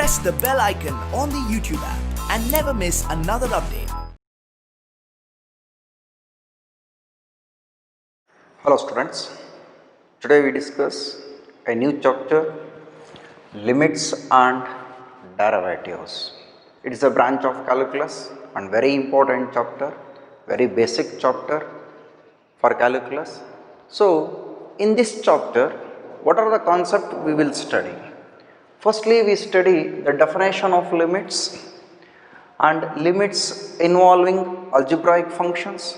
press the bell icon on the YouTube app and never miss another update. Hello students, today we discuss a new chapter, limits and derivatives. It is a branch of calculus and very important chapter, very basic chapter for calculus. So in this chapter, what are the concepts we will study? Firstly, we study the definition of limits and limits involving algebraic functions,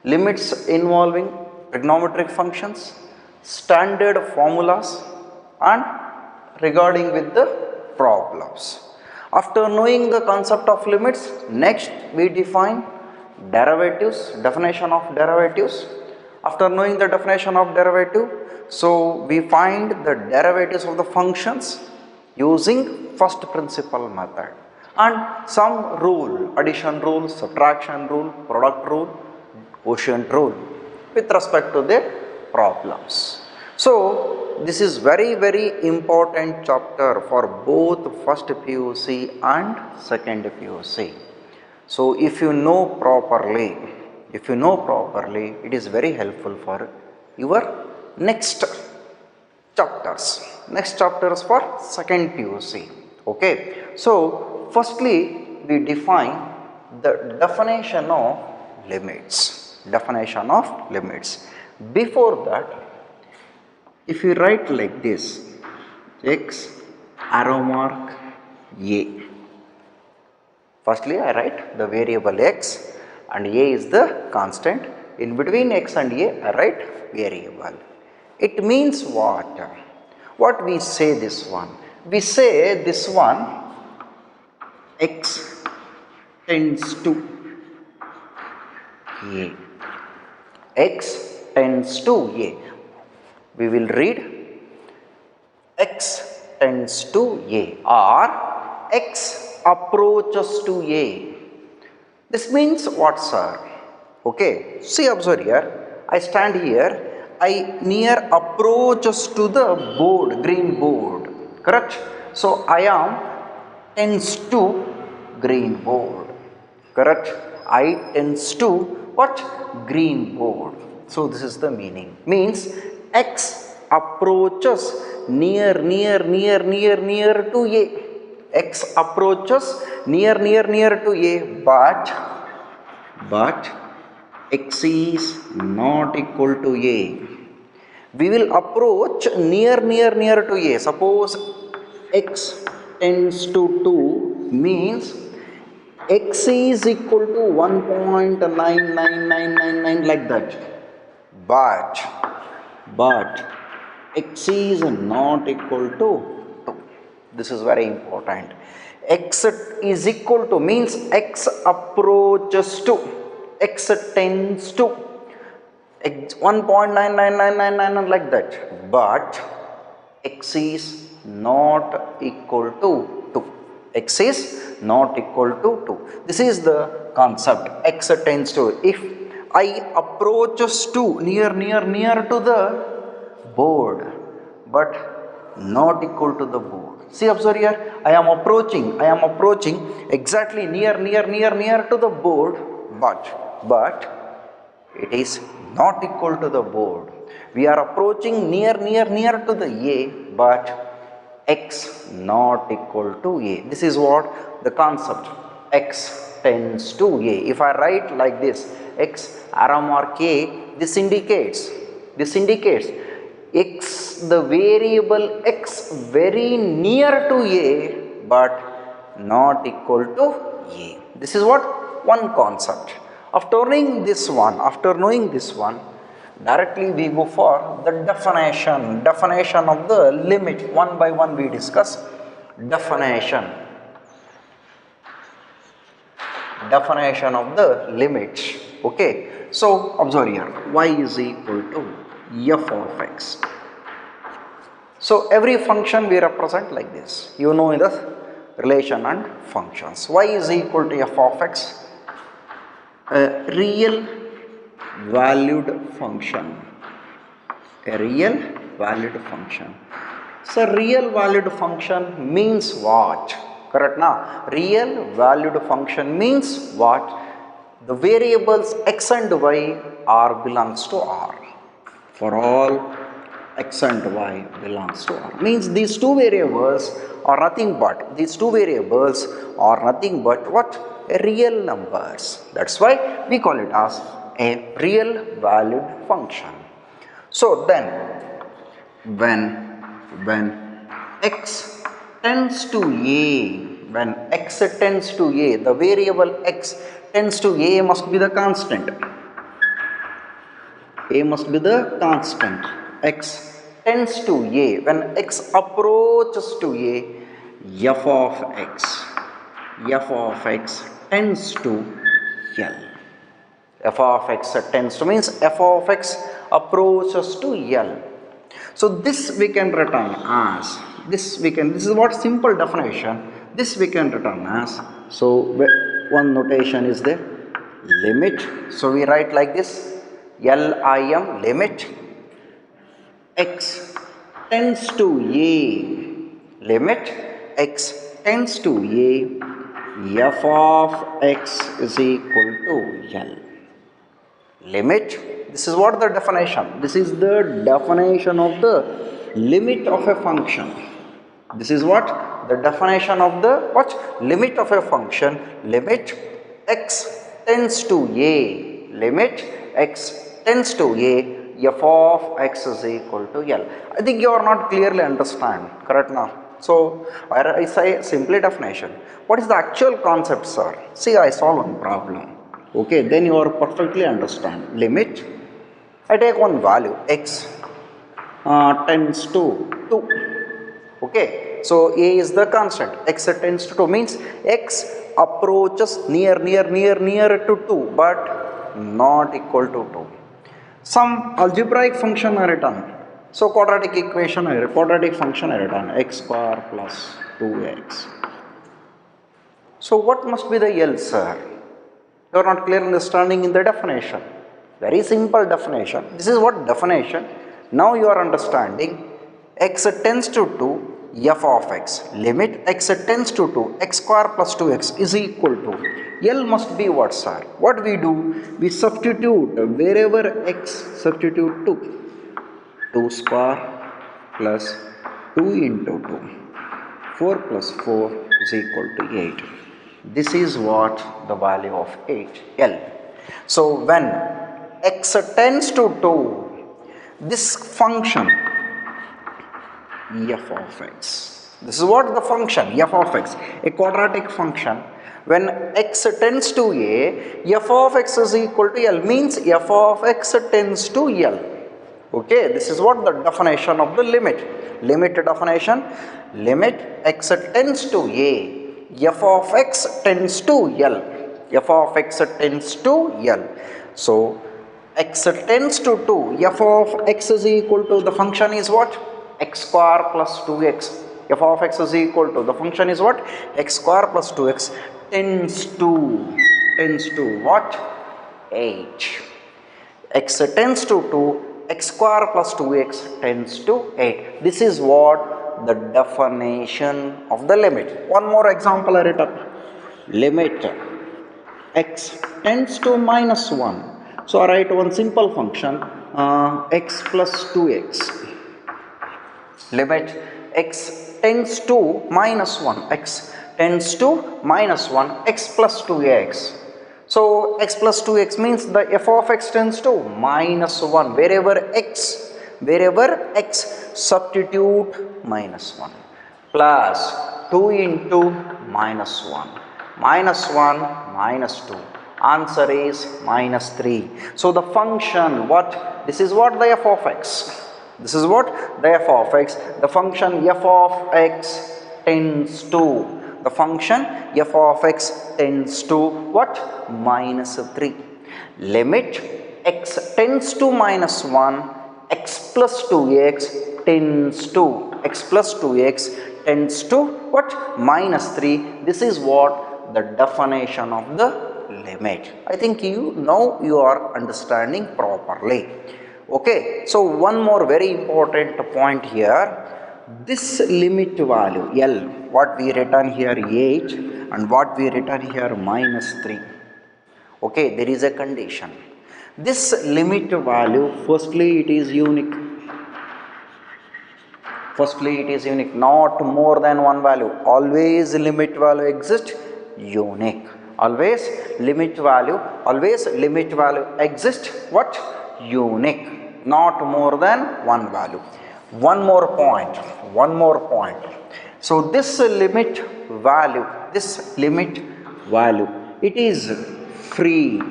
limits involving trigonometric functions, standard formulas and regarding with the problems. After knowing the concept of limits, next we define derivatives, definition of derivatives. After knowing the definition of derivative, so we find the derivatives of the functions using first principle method and some rule, addition rule, subtraction rule, product rule, quotient rule with respect to their problems. So this is very important chapter for both first PUC and second PUC. So if you know properly, it is very helpful for your next chapters for second PUC. Okay, so firstly we define the definition of limits. Before that, if you write like this, x arrow mark a. Firstly I write the variable x and a is the constant. In between x and a I write variable. It means what? What we say this one? We say this one x tends to a. X tends to a. We will read x tends to a or x approaches to a. This means what, sir? Okay, see, observe here. I stand here. I near approaches to the board, green board, correct? So I am tends to green board, correct? I tends to what? Green board. So this is the meaning. Means x approaches near to a. X approaches near to a, but x is not equal to a. We will approach near to a. Suppose x tends to 2 means x is equal to 1.99999 like that. But x is not equal to 2. This is very important. X is equal to means x approaches to, x tends to 1.99999 like that, but x is not equal to 2. X is not equal to 2. This is the concept. X tends to. If I approaches to near to the board, but not equal to the board. See, observe here. I am approaching exactly near to the board, but it is not equal to the board. We are approaching near to the a, but x not equal to a. This is what the concept. X tends to a. If I write like this, x arrow mark a, this indicates x, the variable x very near to a but not equal to a. This is what one concept. After knowing this one, directly we go for the definition of the limit. One by one we discuss definition of the limits. Okay, so observe here, y is equal to f of x. So every function we represent like this. You know the relation and functions. Y is equal to f of x, a real valued function. So real valued function means what? Correct now? Real valued function means what? The variables x and y are belongs to R. For all x and y belongs to R. Means these two variables are nothing but what? Real numbers. That's why we call it as a real valued function. So then when x tends to a, the variable x tends to a must be the constant. A must be the constant. X tends to a. When x approaches to a, f of x tends to L. F of x tends to means f of x approaches to L. So this we can return as, this is what simple definition, this we can return as, so one notation is there, limit. So we write like this, LIM, limit x tends to a, limit x tends to a, f of x is equal to L. Limit, this is what the definition, this is the definition of the limit of a function. This is what? The definition of the what? Limit of a function. Limit x tends to a, limit x tends to a, f of x is equal to L. I think you are not clearly understand, correct now? So I say simply definition. What is the actual concept, sir? See, I solve one problem. Okay, then you are perfectly understand. Limit, I take one value x tends to 2. Okay, so a is the constant, x tends to 2 means x approaches near to 2 but not equal to 2. Some algebraic function are written. So quadratic function are written, x square plus 2x. So what must be the L, sir? You are not clear understanding in the definition. Very simple definition. This is what definition. Now you are understanding x tends to 2, f of x. Limit x tends to 2, x square plus 2x is equal to. L must be what, sir? What we do? We substitute wherever x, substitute 2. 2 square plus 2 into 2. 4 plus 4 is equal to 8. This is what the value of 8, L. So when x tends to 2, this function f of x, this is what the function f of x, a quadratic function. When x tends to a, f of x is equal to L means f of x tends to L. Okay, this is what the definition of the limit. Limit definition, limit x tends to a, f of x tends to L. F of x tends to L. So x tends to 2, f of x is equal to, the function is what? X square plus 2x. F of x is equal to, the function is what? X square plus 2x tends to what? 8. X tends to 2, x square plus 2x tends to 8. This is what the definition of the limit. One more example I written. Limit x tends to minus 1. So I write one simple function, x plus 2x. Limit x tends to minus 1, x tends to minus 1, x plus 2x. So x plus 2x means the f of x tends to minus 1. Wherever x substitute minus 1 plus 2 into minus 1. Minus 1 minus 2. Answer is minus 3. So the function what? This is what the f of x. This is what the f of x. The function f of x tends to. The function f of x tends to what? Minus 3. Limit x tends to minus 1. X plus 2x tends to. X plus 2x tends to what? Minus 3. This is what the definition of the limit. I think now you are understanding properly. Okay, so one more very important point here. This limit value L, what we written here 8 and what we written here minus 3. Okay, there is a condition. This limit value, firstly it is unique. Firstly it is unique, not more than one value. Always limit value exists unique. Always limit value exists what? Unique, not more than one value. One more point. So this limit value, it is free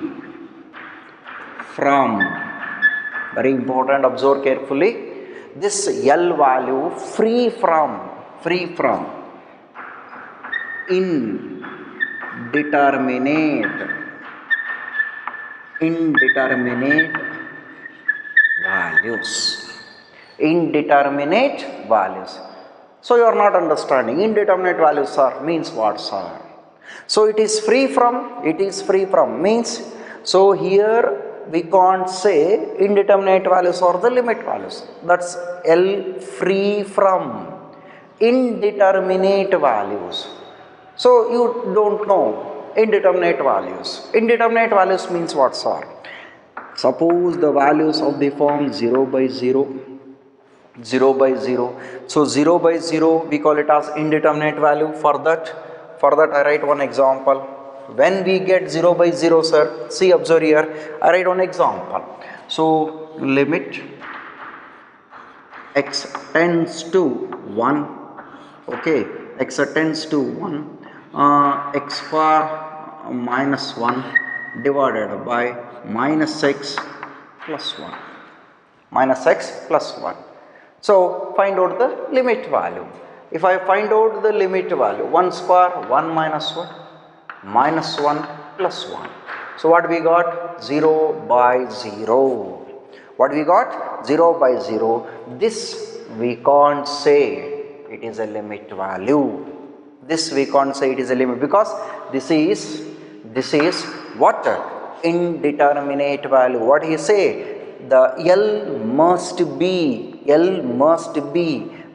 from, very important, observe carefully, this L value free from indeterminate values. So you are not understanding. Indeterminate values, sir, means what, sir? So it is free from means, so here we can't say indeterminate values or the limit values. That's L free from indeterminate values. So you don't know indeterminate values. Indeterminate values means what, sir? Suppose the values of the form 0 by 0. So 0 by 0 we call it as indeterminate value. For that I write one example. When we get 0 by 0, sir, see, observe here, I write one example. So limit x tends to 1, okay, x tends to 1, x power minus 1 divided by minus x plus 1. So find out the limit value. If I find out the limit value, 1 square 1 minus 1 minus 1 plus 1. So what we got? 0 by 0. What we got? 0 by 0. This we can't say it is a limit value. This we can't say it is a limit, because this is what? Indeterminate value. What he say? The L must be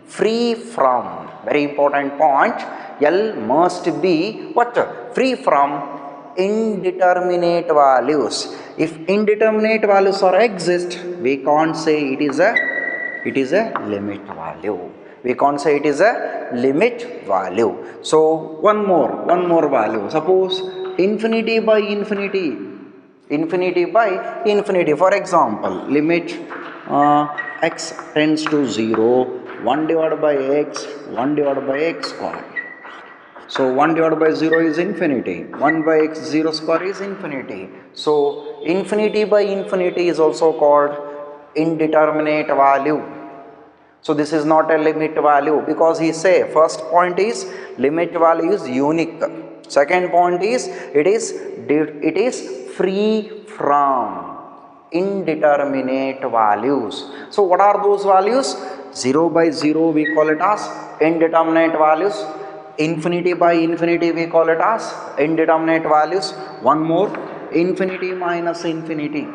free from, very important point, L must be what? Free from indeterminate values. If indeterminate values are exist, we can't say it is a limit value. We can't say it is a limit value. So one more value. Suppose infinity by infinity. For example, limit x tends to 0, 1 divided by x square. So 1 divided by 0 is infinity, 1 by x 0 square is infinity. So infinity by infinity is also called indeterminate value. So this is not a limit value, because he say first point is limit value is unique. Second point is it is free from indeterminate values. So what are those values? 0 by 0 we call it as indeterminate values. Infinity by infinity we call it as indeterminate values. One more, infinity minus infinity.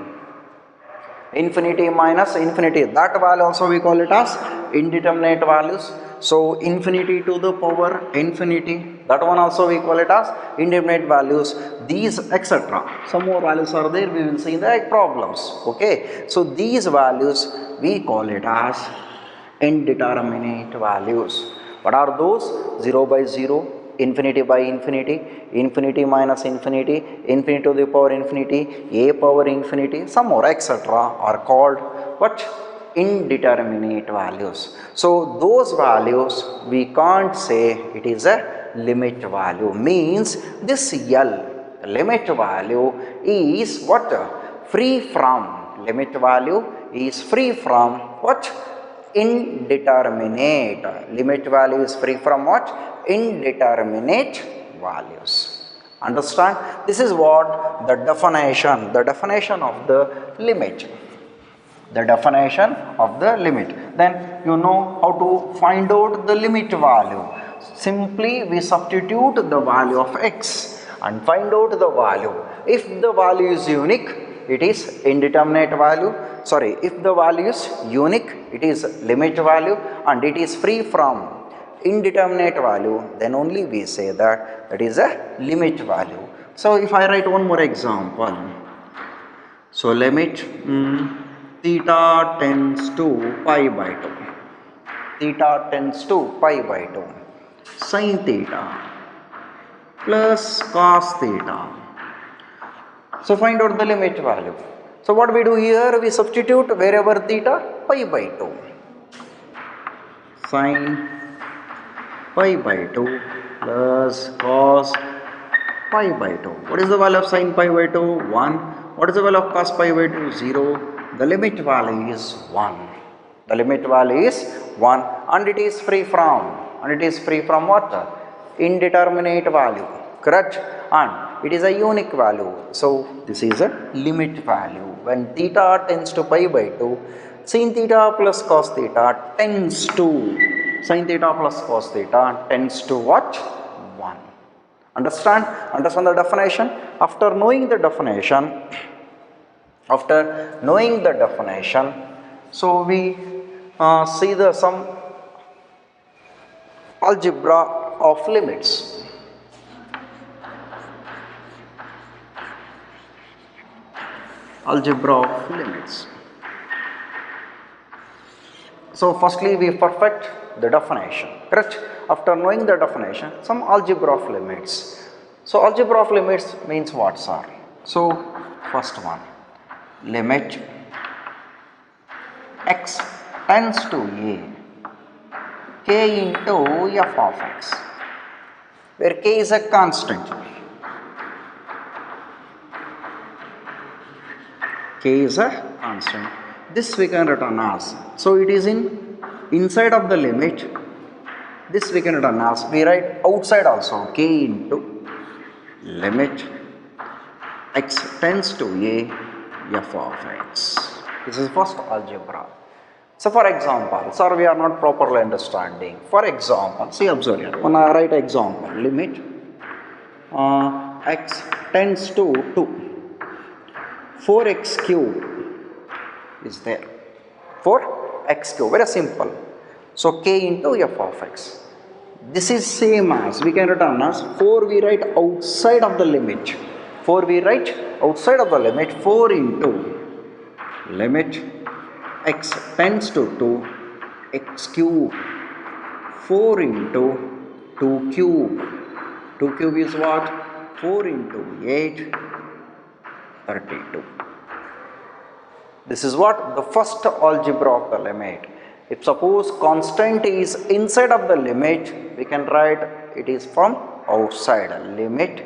That value also we call it as indeterminate values. So infinity to the power infinity, that one also we call it as indeterminate values. These etc. Some more values are there, we will see in the problems. Okay, so these values we call it as indeterminate values. What are those? 0 by 0, infinity by infinity, infinity minus infinity, infinity to the power infinity, a power infinity, some more etc. are called what? Indeterminate values. So those values we can't say it is a limit value. Means this L, limit value, is what? Free from. Limit value is free from what? Indeterminate. Limit value is free from what? Indeterminate values. Understand? This is what the definition of the limit. Then you know how to find out the limit value. Simply we substitute the value of x and find out the value. If the value is unique, it is indeterminate value. Sorry, if the value is unique, it is limit value, and it is free from indeterminate value, then only we say that that is a limit value. So if I write one more example, so limit theta tends to pi by 2, theta tends to pi by 2, sin theta plus cos theta. So find out the limit value. So what we do here, we substitute wherever theta, pi by 2, sin pi by 2 plus cos pi by 2. What is the value of sin pi by 2? 1. What is the value of cos pi by 2? 0. The limit value is 1. The limit value is 1, and it is free from, what? Indeterminate value, correct? And it is a unique value. So this is a limit value. When theta tends to pi by 2, sin theta plus cos theta tends to, sin theta plus cos theta tends to what? 1. Understand the definition? After knowing the definition, so we see some algebra of limits. Algebra of limits. So firstly we perfect the definition, correct? After knowing the definition, some algebra of limits. So algebra of limits means what, sir? So first one, limit x tends to a k into f of x, where k is a constant. K is a constant. This we can return as, so it is inside of the limit. This we can return as, we write outside also, k into limit x tends to a f of x. This is first algebra. So for example, sir, we are not properly understanding. For example, see, observe here. When I write example, limit x tends to 2, 4x cube is there. 4x cube, very simple. So k into f of x. This is same as, we can return as 4 we write outside of the limit. 4 we write outside of the limit, 4 into limit x tends to 2, x cube, 4 into 2 cube. 2 cube is what? 4 into 8, 32. This is what? The first algebra of the limit. If suppose constant is inside of the limit, we can write it is from outside. Limit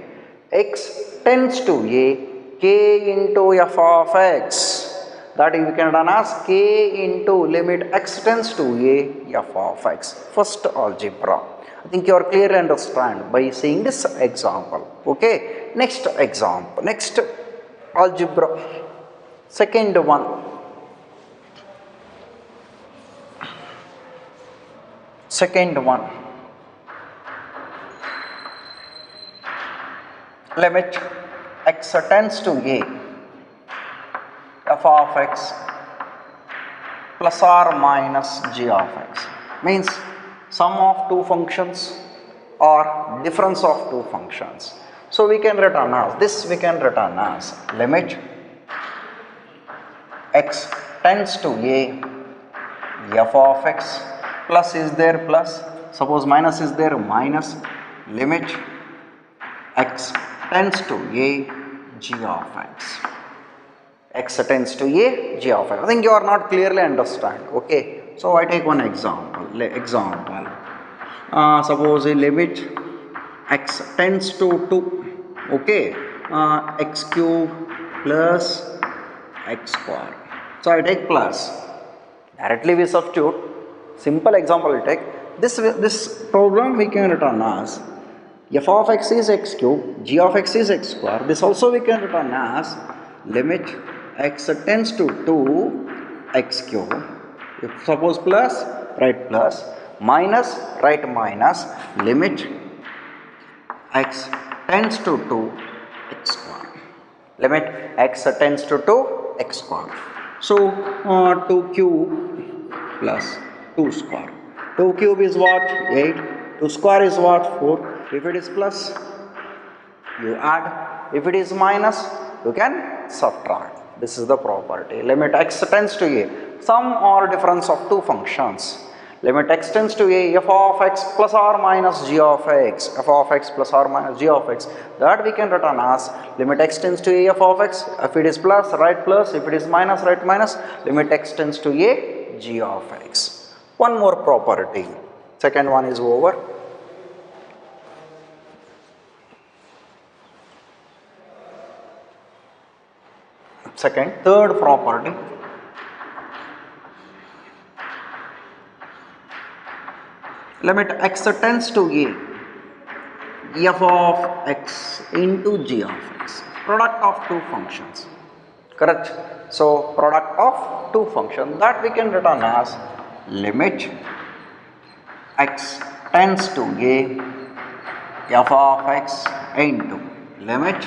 x tends to a k into f of x. That we can run as k into limit x tends to a f of x. First algebra. I think you are clearly understand by seeing this example. Okay. Next example. Next algebra. Second one. Limit x tends to a f of x plus or minus g of x, means sum of two functions or difference of two functions. So we can return as this, we can return as limit x tends to a f of x, plus is there plus, suppose minus is there minus, limit x tends to a g of x. X tends to a g of x. I think you are not clearly understand. Okay. So I take one example. Suppose a limit x tends to 2. Okay. X cube plus x square. So I take plus. Directly we substitute. Simple example we take. This problem we can return as f of x is x cube, g of x is x square. This also we can return as limit x tends to 2 x cube. If suppose plus, write plus, minus, write minus, limit x tends to 2 x square. Limit x tends to 2 x square. So 2 cube plus 2 square. 2 cube is what? 8. 2 square is what? 4. If it is plus, you add. If it is minus, you can subtract. This is the property. Limit x tends to a sum or difference of two functions. Limit x tends to a f of x plus or minus g of x, f of x plus or minus g of x, that we can written as limit x tends to a f of x. If it is plus, write plus. If it is minus, write minus. Limit x tends to a g of x. One more property. Second one is over. Third property. Limit x tends to a f of x into g of x, product of two functions, correct? So product of two functions, that we can written as limit x tends to a f of x into limit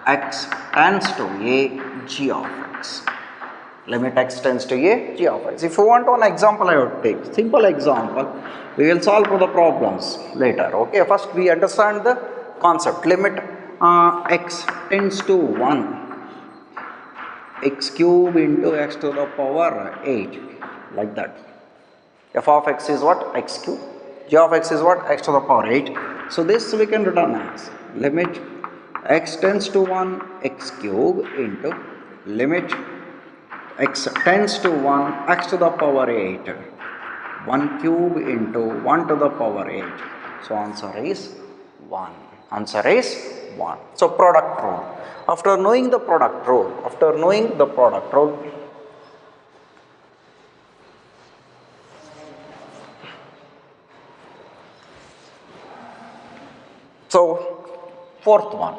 x tends to a g of x. Limit x tends to a g of x. If you want one example, I would take simple example. We will solve the problems later. Okay, first we understand the concept. Limit x tends to 1, x cube into x to the power 8, like that. F of x is what? X cube. G of x is what? X to the power 8. So this we can return as limit x tends to 1, x cube into limit x tends to 1, x to the power 8, 1 cube into 1 to the power 8. So answer is 1. Answer is 1. So product rule. After knowing the product rule, so fourth one,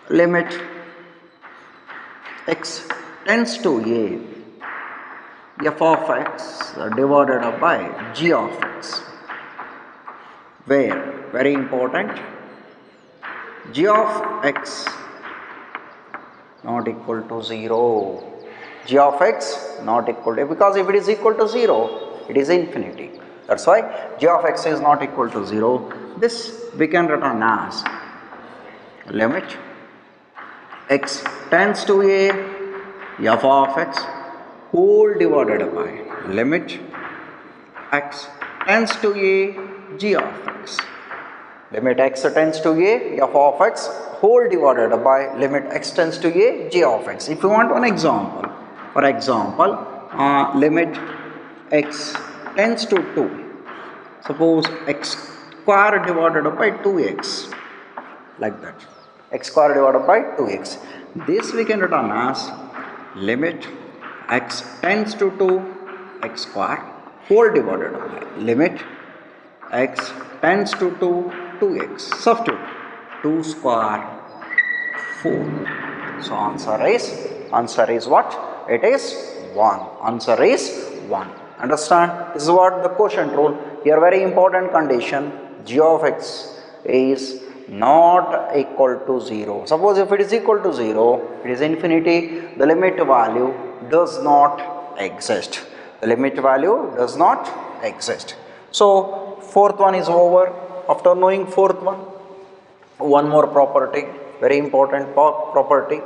limit x tends to a f of x divided by g of x, where very important, g of x not equal to 0, g of x not equal to, because if it is equal to 0, it is infinity. That's why g of x is not equal to 0. This we can return as limit x tends to a f of x whole divided by limit x tends to a g of x. Limit x tends to a f of x whole divided by limit x tends to a g of x. If you want one example, for example, limit x tends to 2. Suppose x square divided by 2x, like that. X square divided by 2x. This we can return as limit x tends to 2, x square whole divided by limit x tends to 2, 2x. Substitute 2 square 4. So answer is what? It is 1. Answer is 1. Understand? This is what the quotient rule. Here very important condition, g of x is not equal to 0. Suppose if it is equal to 0, it is infinity, the limit value does not exist. The limit value does not exist. So fourth one is over. After knowing fourth one more property, very important property.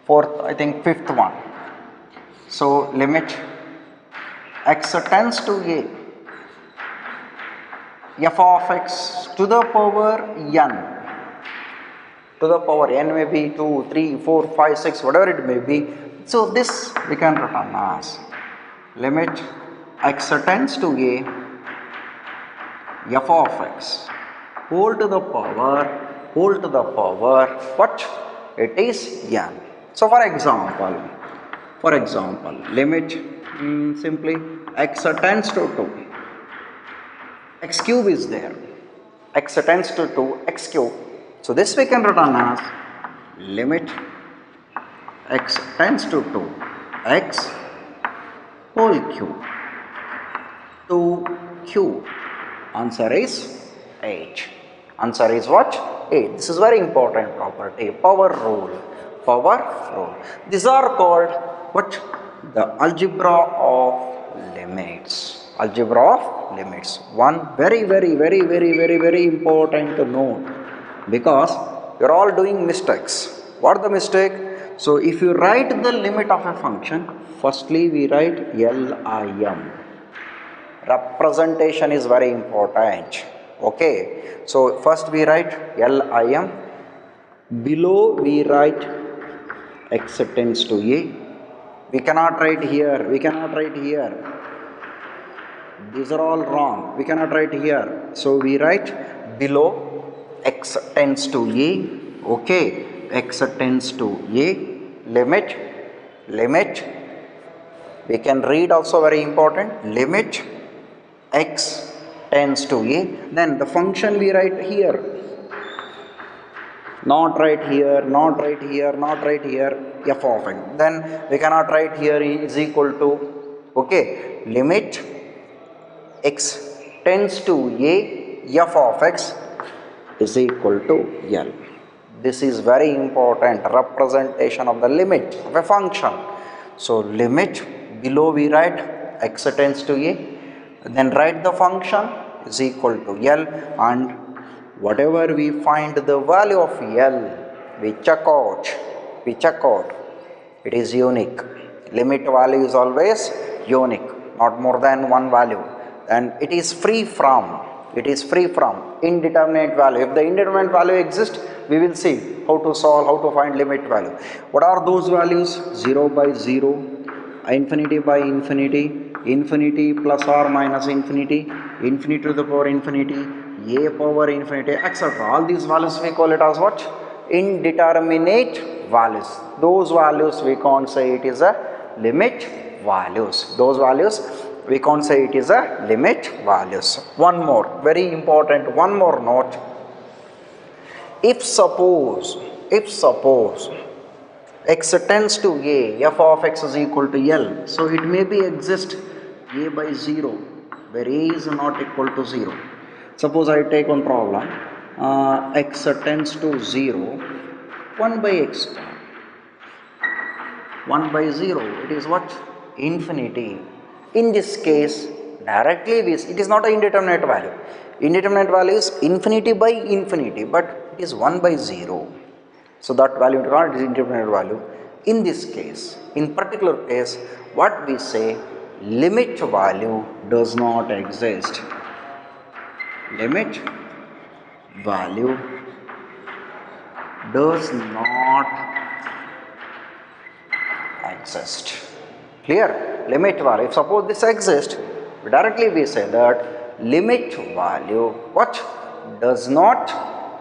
Fourth, I think fifth one. So limit x tends to a f of x to the power n. To the power n may be 2, 3, 4, 5, 6, whatever it may be. So this we can return as limit x tends to a f of x whole to the power what? It is n. So for example, limit simply x tends to 2. X cube is there. X tends to 2, x cube. So this we can return as limit x tends to 2, x whole cube, 2 cube. Answer is 8. Answer is what? 8. This is very important property. Power rule. These are called what? The algebra of limits. Algebra of limits. One very important note, because you're all doing mistakes. What the mistake? So if you write the limit of a function, firstly we write LIM. Representation is very important. Okay. So first we write LIM. Below we write x tends to a. We cannot write here. We cannot write here. These are all wrong. We cannot write here. So we write below x tends to a. Okay. X tends to a. Limit. Limit. We can read also very important. Limit x tends to a. Then the function we write here. Not right here, not right here, not right here, f of x. Then we cannot write here is equal to, okay, limit x tends to a, f of x is equal to L. This is very important, representation of the limit of a function. So limit, below we write x tends to a, then write the function is equal to L, and whatever we find the value of L, we check out. It is unique. Limit value is always unique, not more than one value. And it is free from indeterminate value. If the indeterminate value exists, we will see how to solve, how to find limit value. What are those values? 0 by 0, infinity by infinity, infinity plus or minus infinity, infinity to the power infinity, a power infinity, etc. All these values we call it as what? Indeterminate values. Those values we can't say it is a limit values. Those values we can't say it is a limit values. One more, very important, one more note. If suppose x tends to a, f of x is equal to L, so it may be exist a by 0, where a is not equal to 0. Suppose I take one problem, x tends to 0, 1 by x, 1 by 0, it is what? Infinity. In this case, directly it is not an indeterminate value. Indeterminate value is infinity by infinity, but it is 1 by 0. So that value is indeterminate value. In this case, in particular case, what we say, limit value does not exist. Limit value does not exist. Clear? Limit value. If suppose this exists, directly we say that limit value what? Does not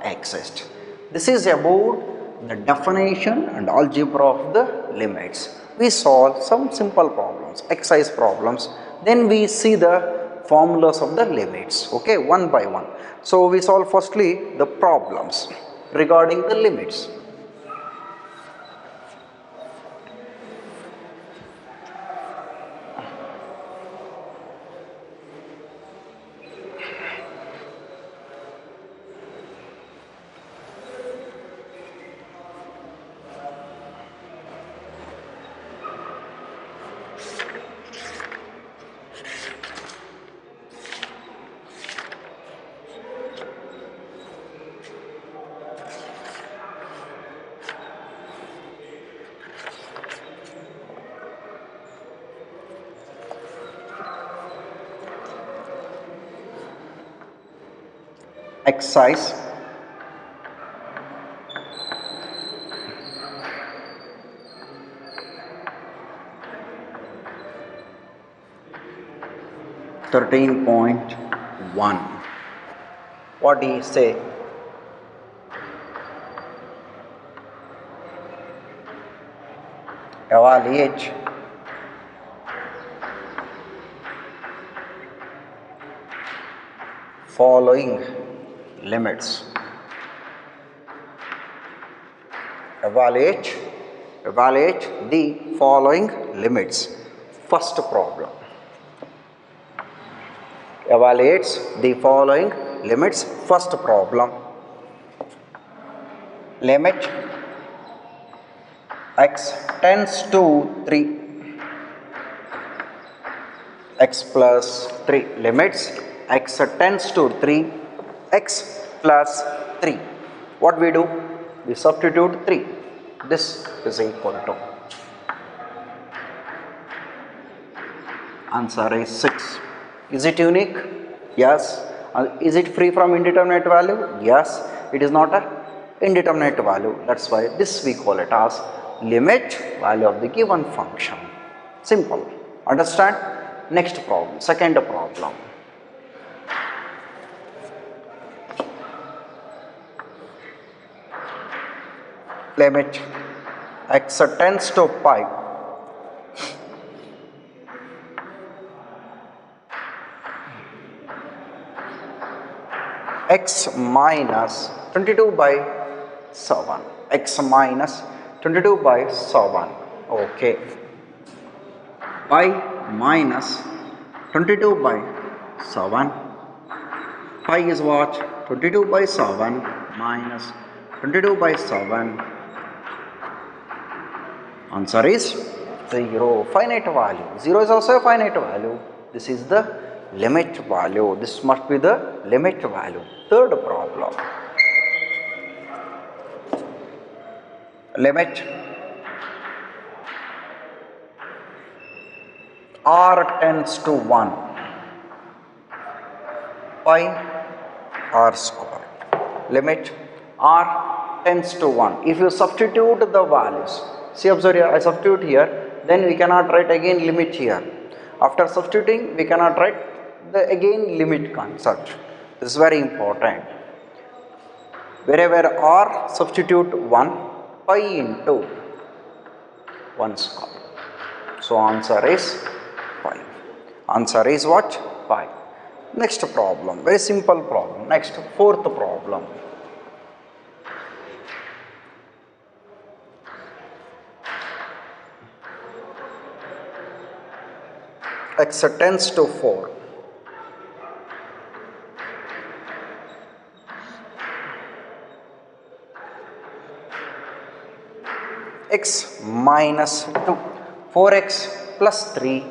exist. This is about the definition and algebra of the limits. We solve some simple problems, exercise problems. Then we see the formulas of the limits, okay, one by one. So we solve firstly the problems regarding the limits. Exercise 13.1. What do you say? Evaluate following limits. Evaluate the following limits. First problem. Evaluates the following limits. First problem. Limit x tends to 3. x plus 3 limits x tends to 3 x plus 3. What we do? We substitute 3. This is equal to, answer is 6. Is it unique? Yes. Is it free from indeterminate value? Yes. It is not a indeterminate value. That's why this we call it as limit value of the given function. Simple. Understand? Next problem, second problem. Limit x tends to pi x minus 22 by 7. X minus 22 by 7. Okay. Pi minus 22 by 7. Pi is what? 22 by 7 minus 22 by 7. Answer is 0. Finite value. 0 is also a finite value. This is the limit value. This must be the limit value. Third problem. Limit r tends to 1 pi r square. Limit r tends to 1. If you substitute the values, see, observe here, I substitute here, then we cannot write again limit here. After substituting, we cannot write the again limit concept. This is very important. Wherever r, substitute 1 pi into 1 square. So answer is 5. Answer is what? 5. Next problem, very simple problem. Next, fourth problem. X tends to 4. X minus 2. 4x plus 3.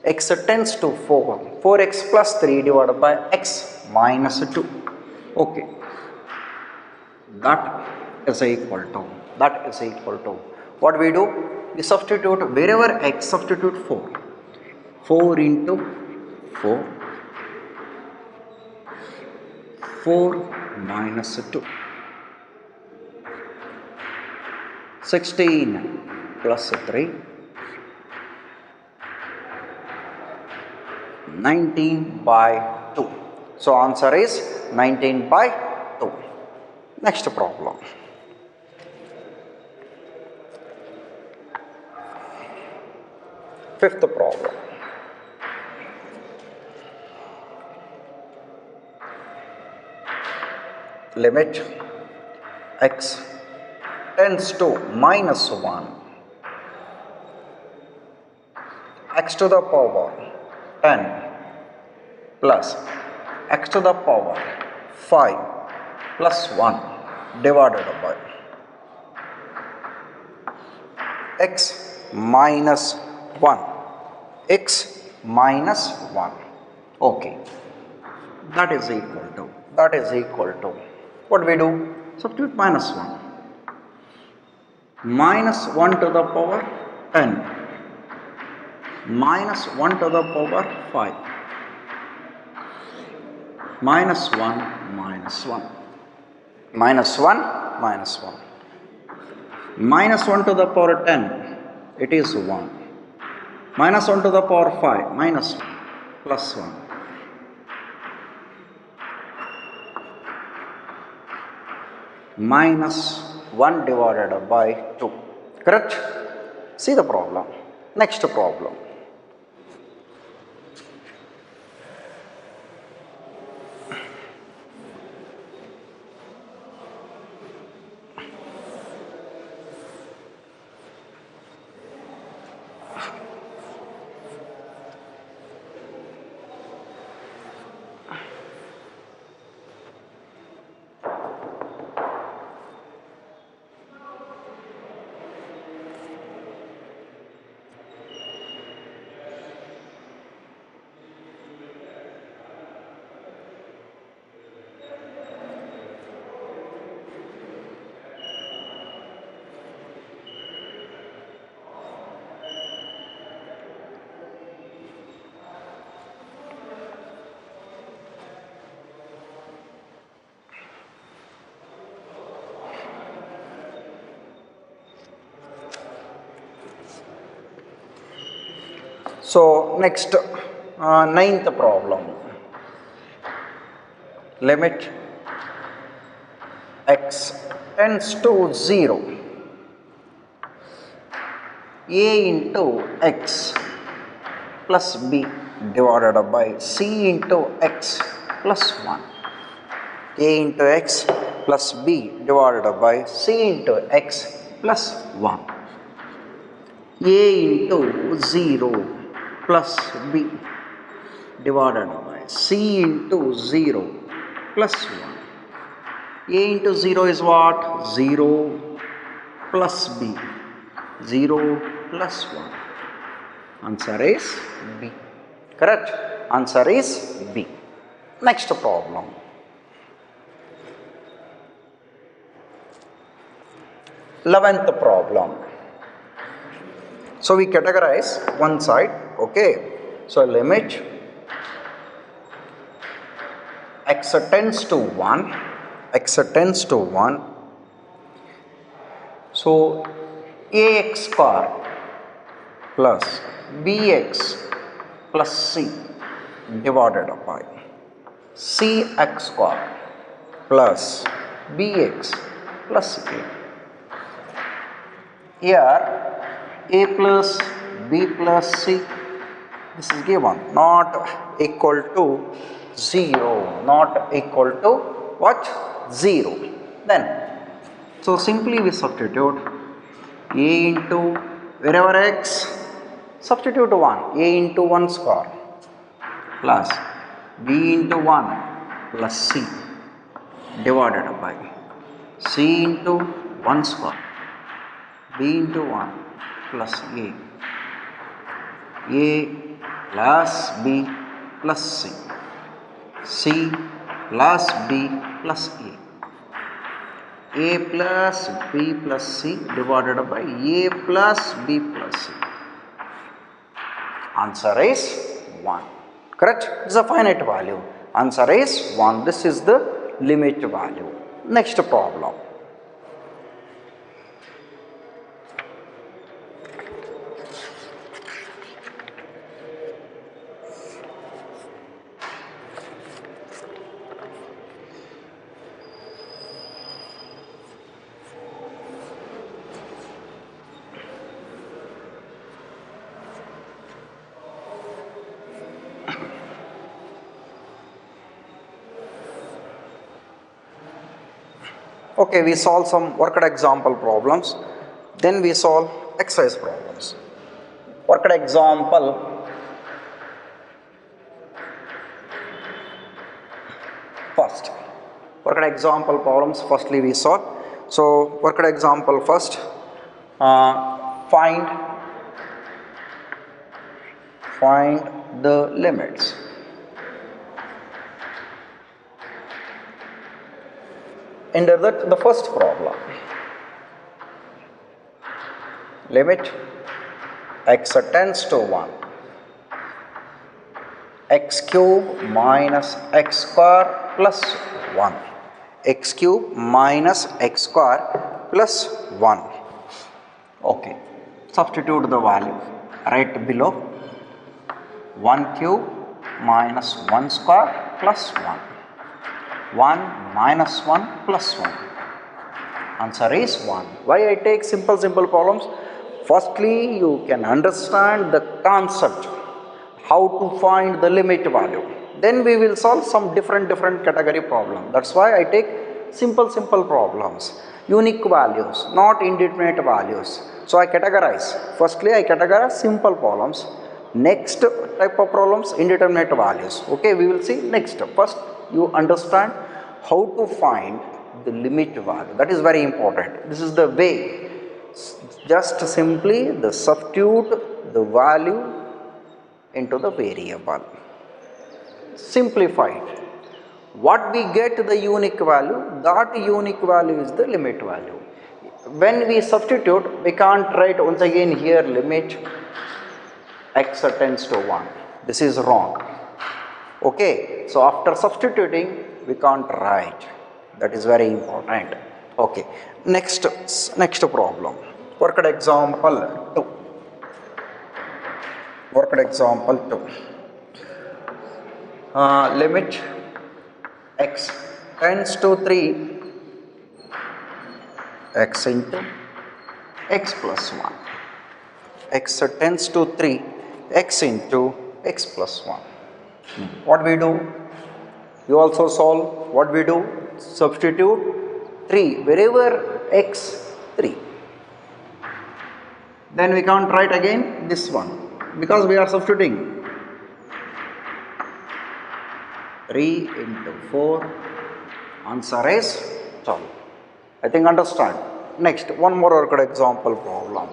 X tends to 4. 4x plus 3 divided by x minus 2. Okay. That is equal to. That is equal to. What we do? We substitute wherever x, substitute 4. 4 into 4. 4 minus 2. 16 plus 3. 19 by 2. So answer is 19 by 2. Next problem. Fifth problem. Limit x tends to minus 1. X to the power 10 plus x to the power 5 plus 1 divided by x minus 1. X minus 1. Okay. That is equal to. That is equal to. What we do? Substitute minus 1. Minus 1 to the power 10. Minus 1 to the power 5. Minus 1, minus 1. Minus 1, minus 1. Minus 1 to the power 10. It is 1. Minus 1 to the power 5. Minus 1. Plus 1. Minus 1 divided by 2. Correct? See the problem. Next problem. So next, ninth problem. Limit x tends to 0, a into x plus b divided by c into x plus 1. A into x plus b divided by c into x plus 1. A into 0 plus b divided by c into 0 plus 1. A into 0 is what? 0 plus b. 0 plus 1. Answer is B. Correct? Answer is B. Next problem. Eleventh problem. So we categorize one side. Okay. So limit x tends to 1. X tends to 1. So ax square plus bx plus c divided by cx square plus bx plus a. Here a plus b plus c, this is given, not equal to 0, not equal to what? 0. Then so simply we substitute a into wherever x, substitute 1, a into 1 square plus b into 1 plus c divided by c into 1 square, b into 1 plus a plus b plus c plus b plus a plus b plus c divided by a plus b plus c. Answer is 1. Correct? It is a finite value. Answer is 1. This is the limit value. Next problem. Okay, we solve some worked example problems, then we solve exercise problems. Worked example. First, worked example problems firstly we solve. So worked example first, find the limits. Enter the first problem. Limit x tends to 1. X cube minus x square plus 1. X cube minus x square plus 1. Okay. Substitute the value right below. 1 cube minus 1 square plus 1. 1 minus 1 plus 1. Answer is 1. Why I take simple problems? Firstly, you can understand the concept, how to find the limit value. Then we will solve some different category problem. That's why I take simple problems. Unique values, not indeterminate values. So I categorize. Firstly, I categorize simple problems. Next type of problems, indeterminate values. Okay, we will see next. First, you understand how to find the limit value. That is very important. This is the way. Just simply the substitute the value into the variable. Simplified. What we get the unique value, that unique value is the limit value. When we substitute, we can't write once again here limit x tends to 1. This is wrong. Okay, so after substituting, we can't write. That is very important. Okay, next problem. Worked example 2. Worked example 2. Limit x tends to 3 x into x plus 1. X tends to 3 x into x plus 1. What we do? You also solve. What we do? Substitute 3 wherever x 3. Then we can't write again this one because we are substituting 3 into 4. Answer is 12. I think understand. Next, one more worked example problem.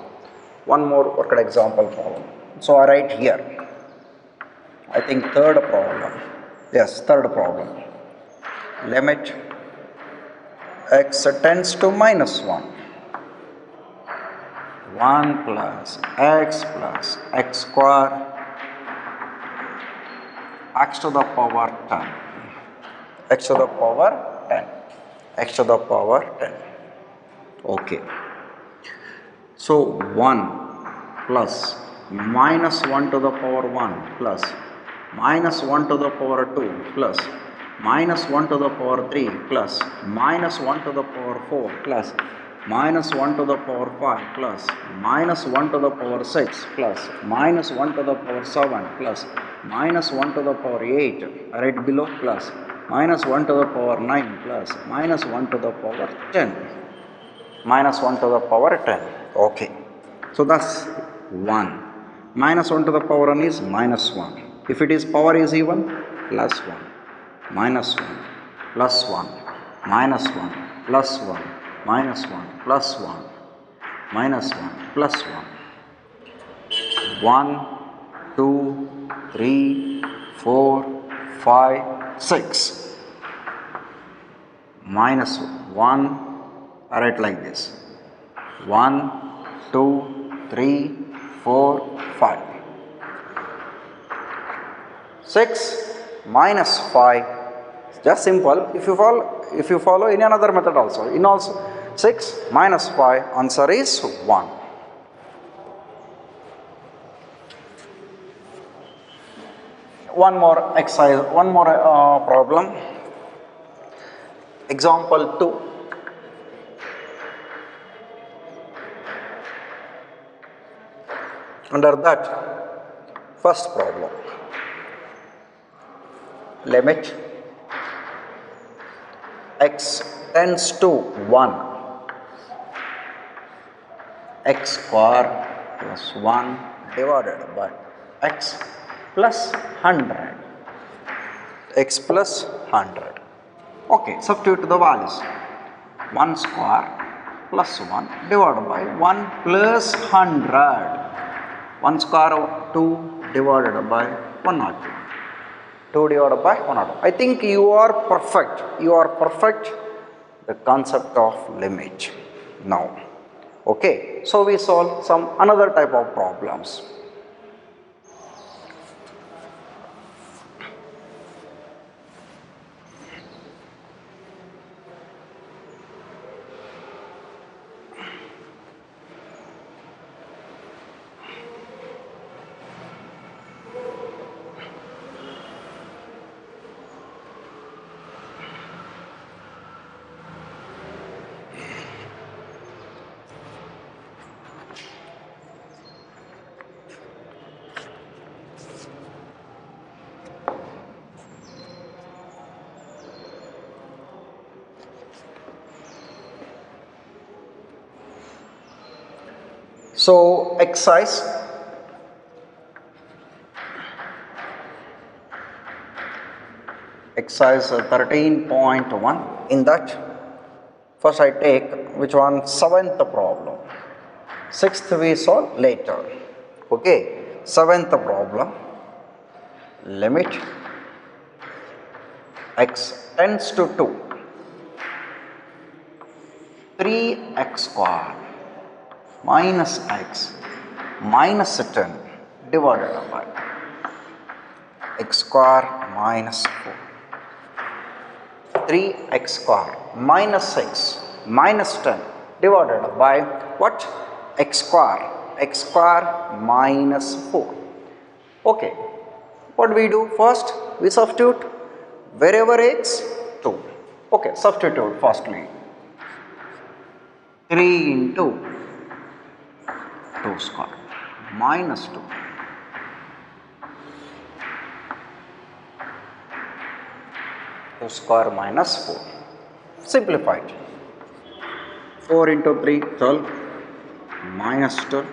One more worked example problem. So I write here. I think third problem. Yes, third problem. Limit x tends to minus 1. 1 plus x square x to the power 10. X to the power 10. X to the power 10. Okay. So 1 plus minus 1 to the power 1 plus minus 1 to the power 2 plus minus 1 to the power 3 plus minus 1 to the power 4 plus minus 1 to the power 5 plus minus 1 to the power 6 plus minus 1 to the power 7 plus minus 1 to the power 8 right below plus minus 1 to the power 9 plus minus 1 to the power 10. Minus 1 to the power 10. Okay. So that's 1. Minus 1 to the power 1 is minus 1. If it is power is even, plus 1. Minus 1. Plus 1. Minus 1. Plus 1. Minus 1. Plus 1. Minus 1. Plus 1. 1, 2, 3, 4, 5, 6. Minus 1. I write like this. 1, 2, 3, 4, 5. 6 minus 5. Just simple. If you follow any another method also. In also 6 minus 5. Answer is 1. One more exercise. One more problem. Example 2. Under that, first problem, limit x tends to 1, x square plus 1 divided by x plus 100, x plus 100. Okay, substitute the values. 1 square plus 1 divided by 1 plus 100. 1 square of 2 divided by 102. 2 divided by 102. I think you are perfect. You are perfect the concept of limit now. Okay. So we solve some another type of problems. So exercise 13.1. In that, first I take which one? 7th problem. 6th we solve later. Okay. 7th problem. Limit x tends to 2. 3x square minus x minus 10 divided by x square minus 4. 3x square minus 6 minus 10 divided by what? X square minus 4. Okay, what we do first? We substitute wherever x 2. Okay, substitute firstly 3 into 2 square minus 2. 2 square minus 4. Simplified. 4 into 3, 12 minus 12.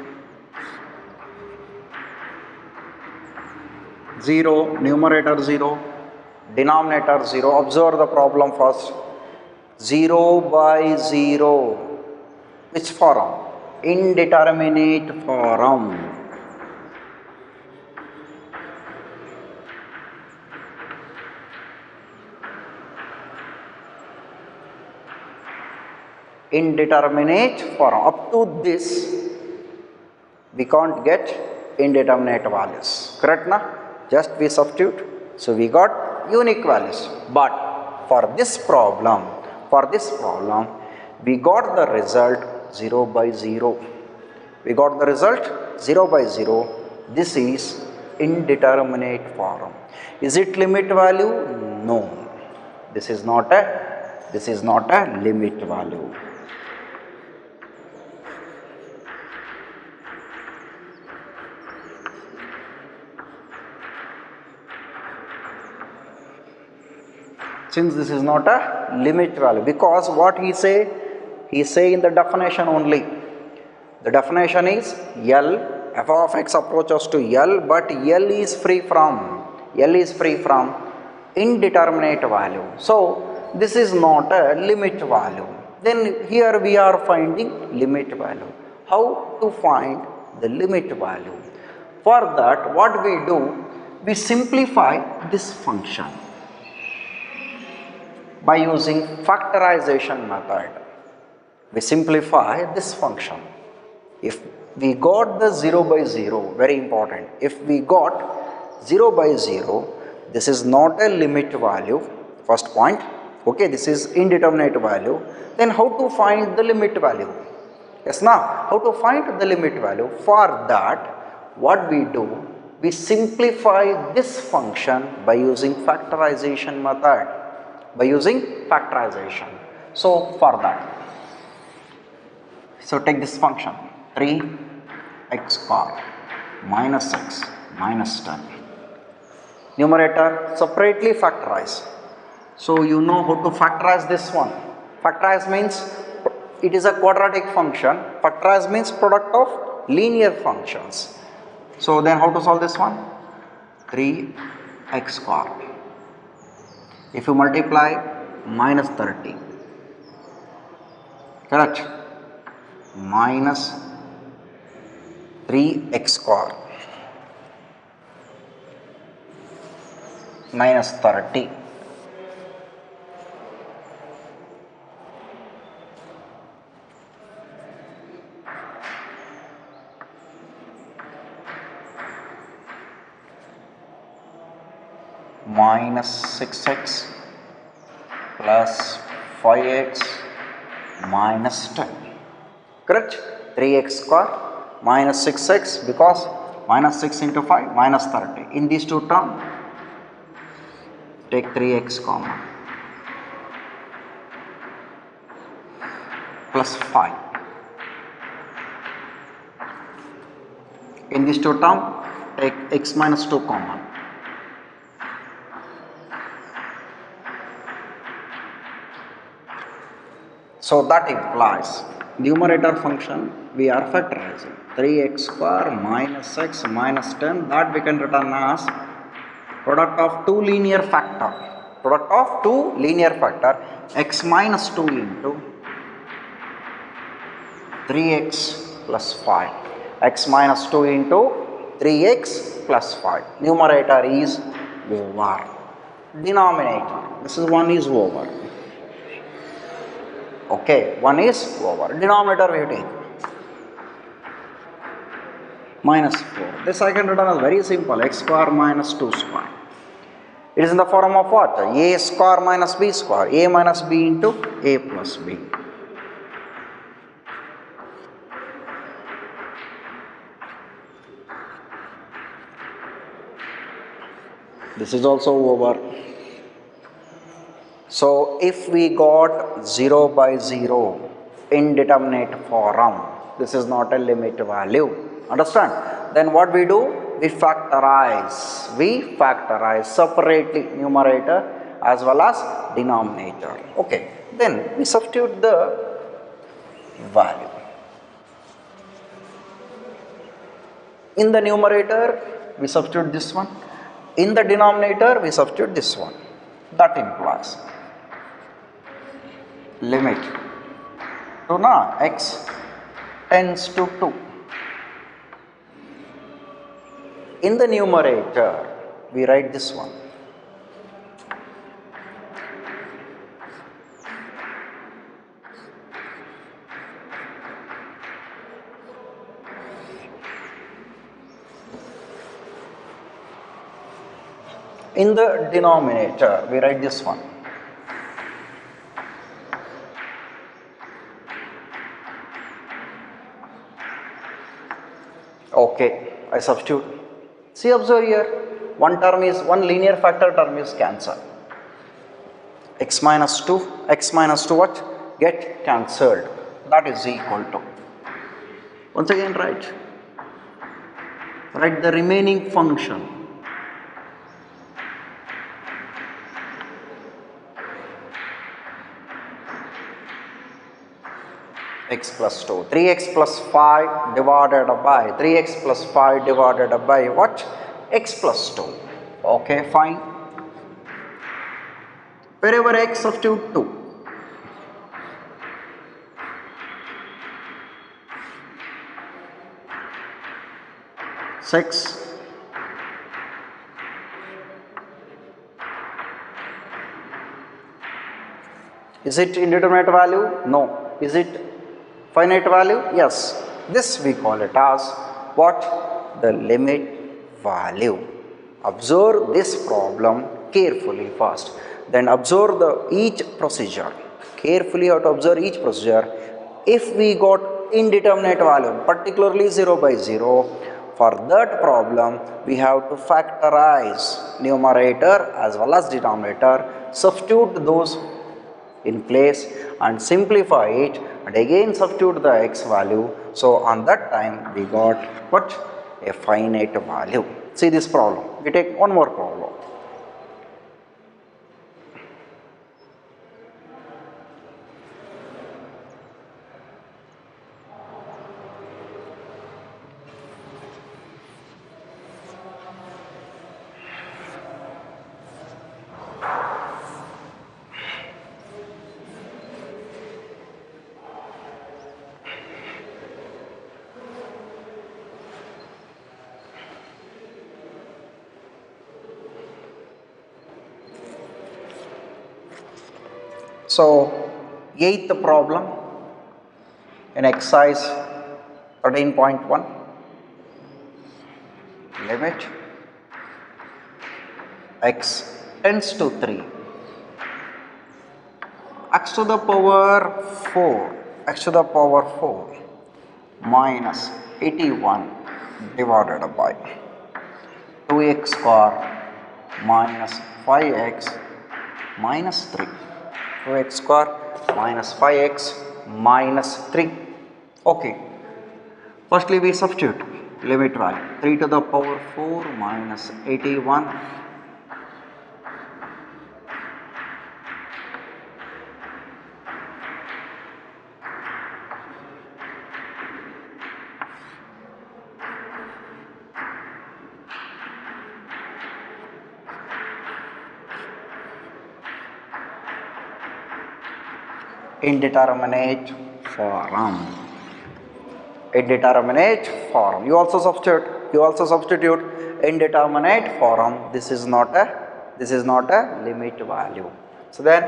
0, numerator 0, denominator 0. Observe the problem first. 0 by 0. Which form? Indeterminate form. Indeterminate form. Up to this, we can't get indeterminate values. Correct na? Just we substitute. So we got unique values. But for this problem, we got the result 0 by 0. We got the result 0 by 0. This is indeterminate form. Is it limit value? No. This is not a limit value. Since this is not a limit value, because what he say in the definition only. The definition is L, f of x approaches to L, but L is free from indeterminate value. So this is not a limit value. Then here we are finding limit value. How to find the limit value? For that, what we do, we simplify this function by using factorization method. We simplify this function. If we got the 0 by 0, very important, if we got 0 by 0, this is not a limit value, first point, okay, this is indeterminate value, then how to find the limit value? Yes, now, how to find the limit value? For that, what we do, we simplify this function by using factorization method. So for that, so take this function 3x square minus x minus 10. Numerator separately factorize. So you know how to factorize this one. Factorize means it is a quadratic function. Factorize means product of linear functions. So then how to solve this one? 3x square. If you multiply, minus 30, correct, minus 3x square minus 30 minus 6x plus 5x minus 10. Correct? 3x square minus 6x, because minus 6 into 5 minus 30. In these two terms, take 3x common plus 5. In these two terms, take x minus 2 common. So that implies numerator function we are factorizing 3x square minus x minus 10, that we can return as product of two linear factor x minus 2 into 3x plus 5, x minus 2 into 3x plus 5. Numerator is over. Denominator, this is one is over. Okay, one is over. Denominator we take minus 4. This I can return as very simple, x square minus 2 square. It is in the form of what? A square minus b square, a minus b into a plus b. This is also over. So if we got 0 by 0 indeterminate form, this is not a limit value. Understand? Then what we do? We factorize separately numerator as well as denominator. Okay. Then we substitute the value. In the numerator, we substitute this one. In the denominator, we substitute this one. That implies limit to x tends to 2. In the numerator, we write this one. In the denominator, we write this one. Okay, I substitute. See, observe here, one linear factor term is cancelled. X minus 2 what? Get cancelled. That is equal to. Once again write the remaining function. X plus 2, 3x plus 5 divided by 3x plus 5 divided by what? X plus 2. Okay, fine. Wherever x, substitute 2. Six. Is it indeterminate value? No. Is it finite value? Yes. This we call it as what? The limit value. Observe this problem carefully first. Then observe each procedure. Carefully you have to observe each procedure. If we got indeterminate value, particularly 0 by 0, for that problem we have to factorize numerator as well as denominator, substitute those in place and simplify it, and again substitute the x value. So on that time we got what? A finite value. See this problem. We take one more problem. So, 8th problem in exercise 13.1, limit x tends to 3, x to the power 4 minus 81 divided by 2x square minus 5x minus 3. 2x square minus 5x minus 3. Okay. Firstly we substitute limit value 3 to the power 4 minus 81 indeterminate form. You also substitute indeterminate form. This is not a limit value. So then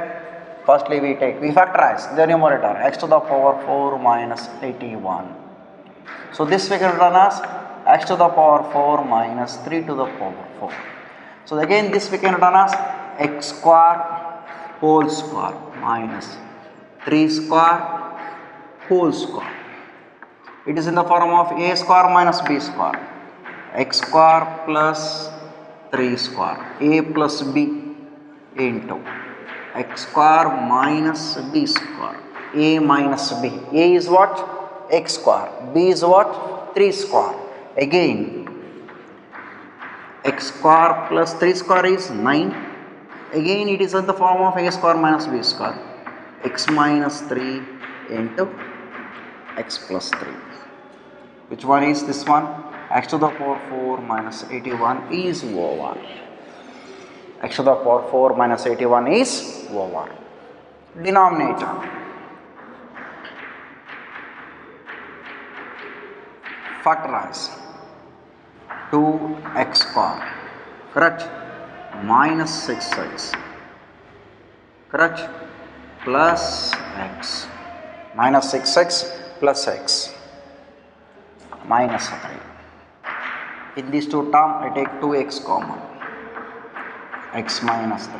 firstly we factorize the numerator x to the power 4 minus 81. So this we can run as x to the power 4 minus 3 to the power 4. So again this we can run as x square whole square minus 3 square whole square. It is in the form of a square minus b square. X square plus 3 square a plus b into x square minus b square a minus b. A is what? X square. B is what? 3 square. Again x square plus 3 square is 9. Again it is in the form of a square minus b square. X minus 3 into x plus 3. Which one is this one? X to the power 4 minus 81 is over. X to the power 4 minus 81 is over. Denominator. Factorize 2x square, correct, minus 6x, correct, plus x, minus 6x plus x, minus 3. In these two terms, I take 2x common, x minus 3,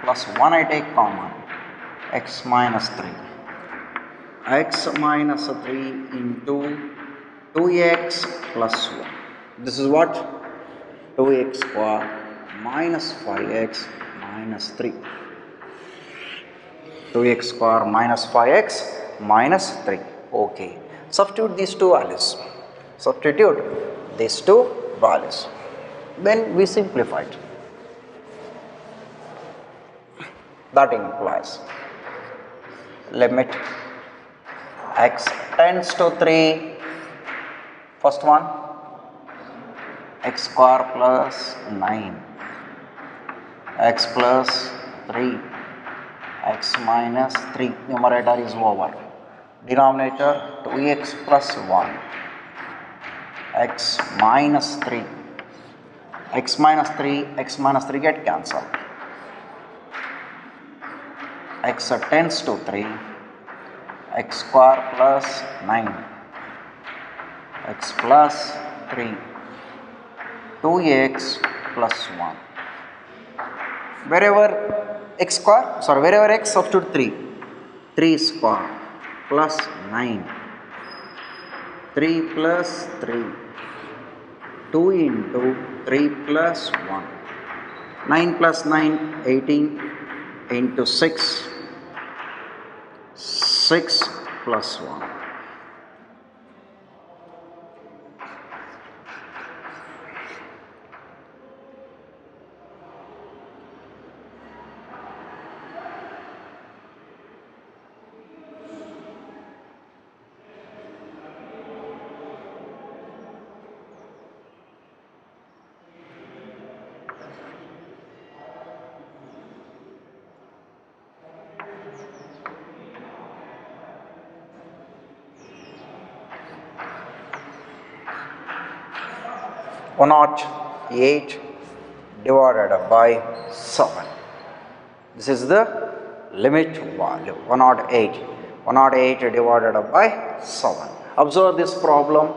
plus 1 I take common, x minus 3, x minus 3 into 2x plus 1. This is what? 2x square minus 5x minus 3. 2x square minus 5x minus 3. Okay. Substitute these two values. Substitute these two values. Then we simplify it. That implies limit x tends to 3. First one, x square plus 9, x plus 3, x minus 3, numerator is over. Denominator 2x plus 1, x minus 3, x minus 3, x minus 3 get cancelled. X tends to 3, x square plus 9. X plus 3, 2x plus 1. Wherever x square, wherever x substitute 3, 3 square plus 9, 3 plus 3, 2 into 3 plus 1, 9 plus 9, 18 into 6, 6 plus 1. One not 8 divided by 7. This is the limit value 108. 108 divided by 7. Observe this problem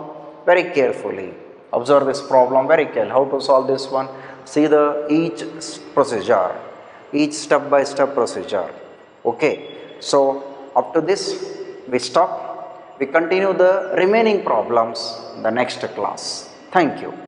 very carefully. Observe this problem very carefully. How to solve this one? See the each procedure, each step by step procedure. Okay. So up to this we stop. We continue the remaining problems in the next class. Thank you.